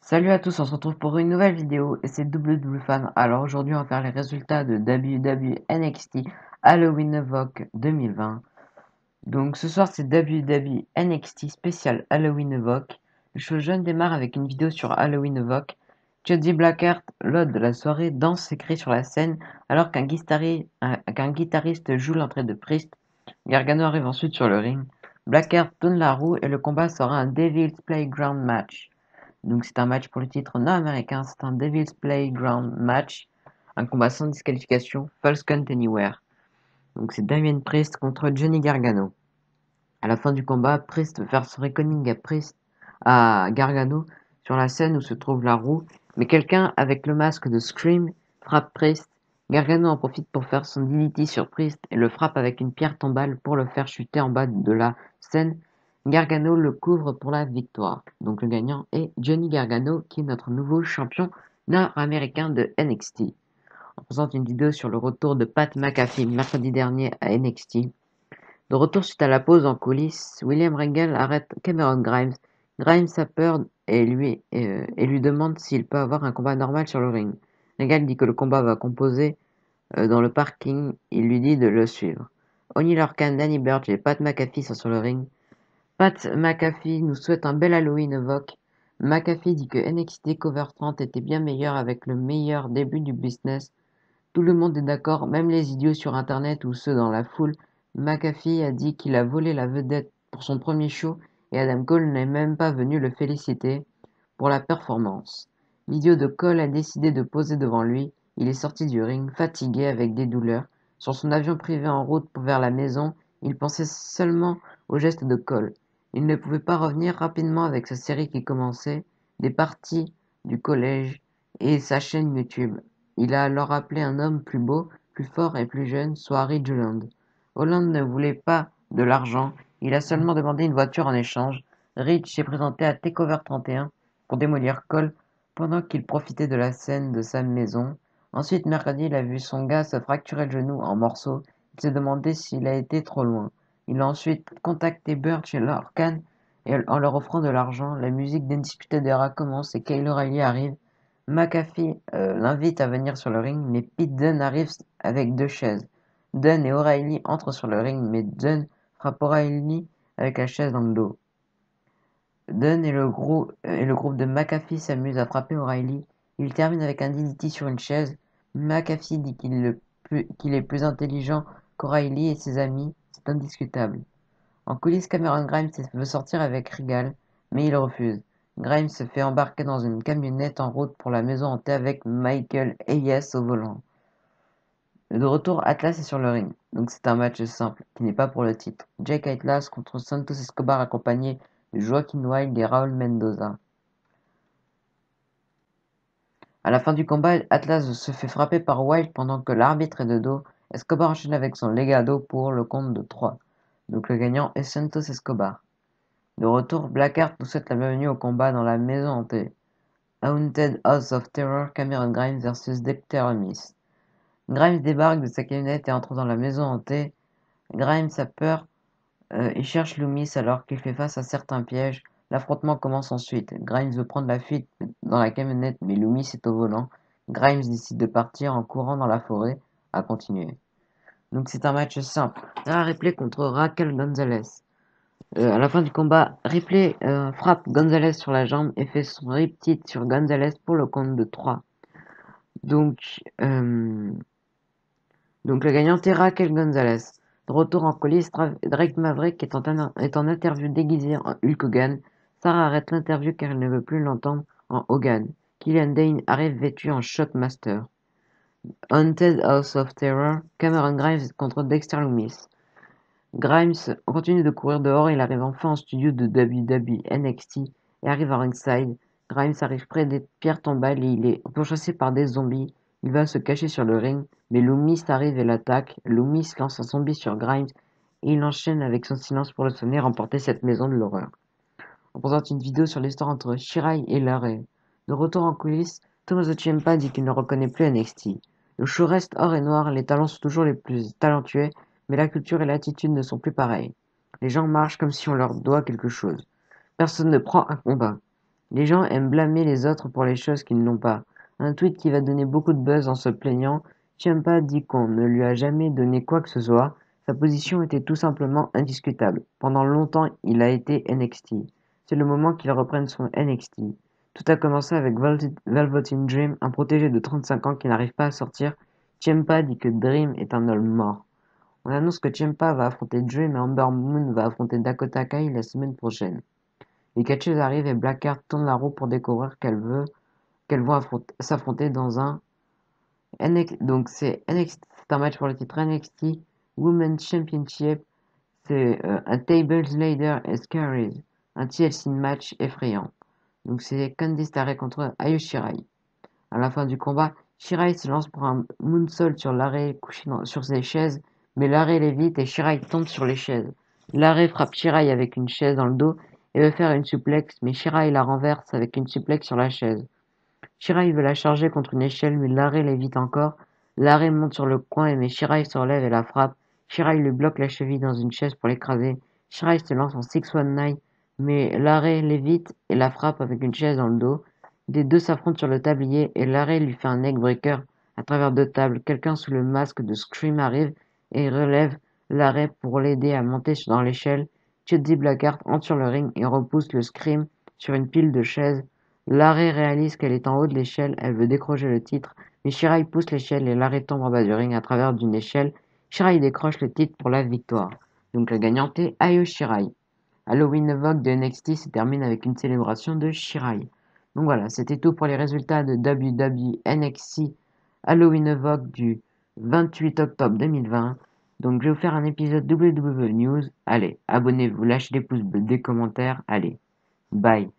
Salut à tous, on se retrouve pour une nouvelle vidéo et c'est WWFan. Alors aujourd'hui on va faire les résultats de WWE NXT Halloween Evoque 2020. Donc ce soir c'est WWE NXT spécial Halloween Evoque. Le show jeune démarre avec une vidéo sur Halloween Evoque. Jody Blackheart, l'hôte de la soirée, danse et crie sur la scène alors qu'un guitariste joue l'entrée de Priest. Gargano arrive ensuite sur le ring. Blackheart tourne la roue et le combat sera un Devil's Playground match. Donc c'est un match pour le titre nord-américain, c'est un Devil's Playground match, un combat sans disqualification, Falls Count Anywhere. Donc c'est Damien Priest contre Johnny Gargano. À la fin du combat, Priest veut faire son reckoning à Gargano sur la scène où se trouve la roue, mais quelqu'un avec le masque de Scream frappe Priest. Gargano en profite pour faire son DDT sur Priest et le frappe avec une pierre tombale pour le faire chuter en bas de la scène. Gargano le couvre pour la victoire. Donc le gagnant est Johnny Gargano qui est notre nouveau champion nord-américain de NXT. On présente une vidéo sur le retour de Pat McAfee mercredi dernier à NXT. De retour suite à la pause en coulisses, William Regal arrête Cameron Grimes. Grimes a peur et lui demande s'il peut avoir un combat normal sur le ring. Regal dit que le combat va composer dans le parking. Il lui dit de le suivre. Oney Lorcan, Danny Burch et Pat McAfee sont sur le ring. Pat McAfee nous souhaite un bel Halloween Evoque. McAfee dit que NXT Cover 30 était bien meilleur avec le meilleur début du business. Tout le monde est d'accord, même les idiots sur internet ou ceux dans la foule. McAfee a dit qu'il a volé la vedette pour son premier show et Adam Cole n'est même pas venu le féliciter pour la performance. L'idiot de Cole a décidé de poser devant lui. Il est sorti du ring, fatigué avec des douleurs. Sur son avion privé en route vers la maison, il pensait seulement au geste de Cole. Il ne pouvait pas revenir rapidement avec sa série qui commençait, des parties du collège et sa chaîne YouTube. Il a alors appelé un homme plus beau, plus fort et plus jeune, soit Ridge Holland. Holland ne voulait pas de l'argent, il a seulement demandé une voiture en échange. Ridge s'est présenté à Takeover 31 pour démolir Cole pendant qu'il profitait de la scène de sa maison. Ensuite, mercredi, il a vu son gars se fracturer le genou en morceaux. Il s'est demandé s'il a été trop loin. Il a ensuite contacté Burch et Lorcan et en leur offrant de l'argent. La musique d'Undisputed Era commence et Kyle O'Reilly arrive. McAfee l'invite à venir sur le ring, mais Pete Dunne arrive avec deux chaises. Dunne et O'Reilly entrent sur le ring, mais Dunne frappe O'Reilly avec la chaise dans le dos. Dunne et le groupe de McAfee s'amusent à frapper O'Reilly. Il termine avec un DDT sur une chaise. McAfee dit qu'il est plus intelligent qu'O'Reilly et ses amis, c'est indiscutable. En coulisses, Cameron Grimes veut sortir avec Regal, mais il refuse. Grimes se fait embarquer dans une camionnette en route pour la maison hantée avec Michael Hayes au volant. De retour, Atlas est sur le ring, donc c'est un match simple, qui n'est pas pour le titre. Jake Atlas contre Santos Escobar accompagné de Joaquin Wilde et Raúl Mendoza. À la fin du combat, Atlas se fait frapper par Wilde pendant que l'arbitre est de dos. Escobar enchaîne avec son legado pour le compte de 3. Donc le gagnant est Santos Escobar. De retour, Blackheart nous souhaite la bienvenue au combat dans la maison hantée. Haunted House of Terror, Cameron Grimes vs Dexter Lumis. Grimes débarque de sa camionnette et entre dans la maison hantée. Grimes a peur et cherche Loomis alors qu'il fait face à certains pièges. L'affrontement commence ensuite. Grimes veut prendre la fuite dans la camionnette, mais Loomis est au volant. Grimes décide de partir en courant dans la forêt, à continuer. Donc c'est un match simple. Un replay contre Raquel Gonzalez. À la fin du combat, Ripley frappe Gonzalez sur la jambe et fait son riptide sur Gonzalez pour le compte de 3. Donc, euh, donc le gagnant est Raquel Gonzalez. De retour en coulisses, Drake Maverick est en interview déguisé en Hulk Hogan. Sarah arrête l'interview car elle ne veut plus l'entendre en Hogan. Killian Dane arrive vêtu en Shockmaster. Haunted House of Terror, Cameron Grimes contre Dexter Lumis. Grimes continue de courir dehors, il arrive enfin en studio de WWE NXT et arrive à ringside. Grimes arrive près des pierres tombales et il est pourchassé par des zombies. Il va se cacher sur le ring, mais Loomis arrive et l'attaque. Loomis lance un zombie sur Grimes et il enchaîne avec son silence pour le sonner remporter cette maison de l'horreur. On présente une vidéo sur l'histoire entre Shirai et Larry. De retour en coulisses, Tommaso Ciampa dit qu'il ne reconnaît plus NXT. Le show reste or et noir, les talents sont toujours les plus talentueux, mais la culture et l'attitude ne sont plus pareilles. Les gens marchent comme si on leur doit quelque chose. Personne ne prend un combat. Les gens aiment blâmer les autres pour les choses qu'ils n'ont pas. Un tweet qui va donner beaucoup de buzz en se plaignant. Ciampa dit qu'on ne lui a jamais donné quoi que ce soit. Sa position était tout simplement indiscutable. Pendant longtemps, il a été NXT. C'est le moment qu'il reprenne son NXT. Tout a commencé avec Velveteen Dream, un protégé de 35 ans qui n'arrive pas à sortir. Ciampa dit que Dream est un homme mort. On annonce que Ciampa va affronter Dream et Ember Moon va affronter Dakota Kai la semaine prochaine. Les catcheuses arrivent et Blackheart tourne la roue pour découvrir qu'elles vont s'affronter dans un donc c'est NXT, c'est un match pour le titre NXT Women's Championship, c'est un Tables, Ladder et Scaries, un TLC match effrayant. Donc c'est Candice LeRae contre Io Shirai. À la fin du combat, Shirai se lance pour un moonsault sur Larray couché sur ses chaises, mais Larray l'évite et Shirai tombe sur les chaises. Larray frappe Shirai avec une chaise dans le dos et veut faire une suplex, mais Shirai la renverse avec une suplex sur la chaise. Shirai veut la charger contre une échelle, mais Larray l'évite encore. Larray monte sur le coin, mais Shirai se relève et la frappe. Shirai lui bloque la cheville dans une chaise pour l'écraser. Shirai se lance en 619, mais Larray l'évite et la frappe avec une chaise dans le dos. Les deux s'affrontent sur le tablier et Larray lui fait un neckbreaker à travers deux tables. Quelqu'un sous le masque de Scream arrive et relève Larray pour l'aider à monter dans l'échelle. Shotzi Blackheart entre sur le ring et repousse le Scream sur une pile de chaises. Larray réalise qu'elle est en haut de l'échelle, elle veut décrocher le titre, mais Shirai pousse l'échelle et Larray tombe en bas du ring à travers d'une échelle. Shirai décroche le titre pour la victoire. Donc la gagnante est Io Shirai. Halloween Vogue de NXT se termine avec une célébration de Shirai. Donc voilà, c'était tout pour les résultats de WWE NXT Halloween Vogue du 28 octobre 2020. Donc je vais vous faire un épisode WWE News. Allez, abonnez-vous, lâchez des pouces bleus, des commentaires. Allez, bye.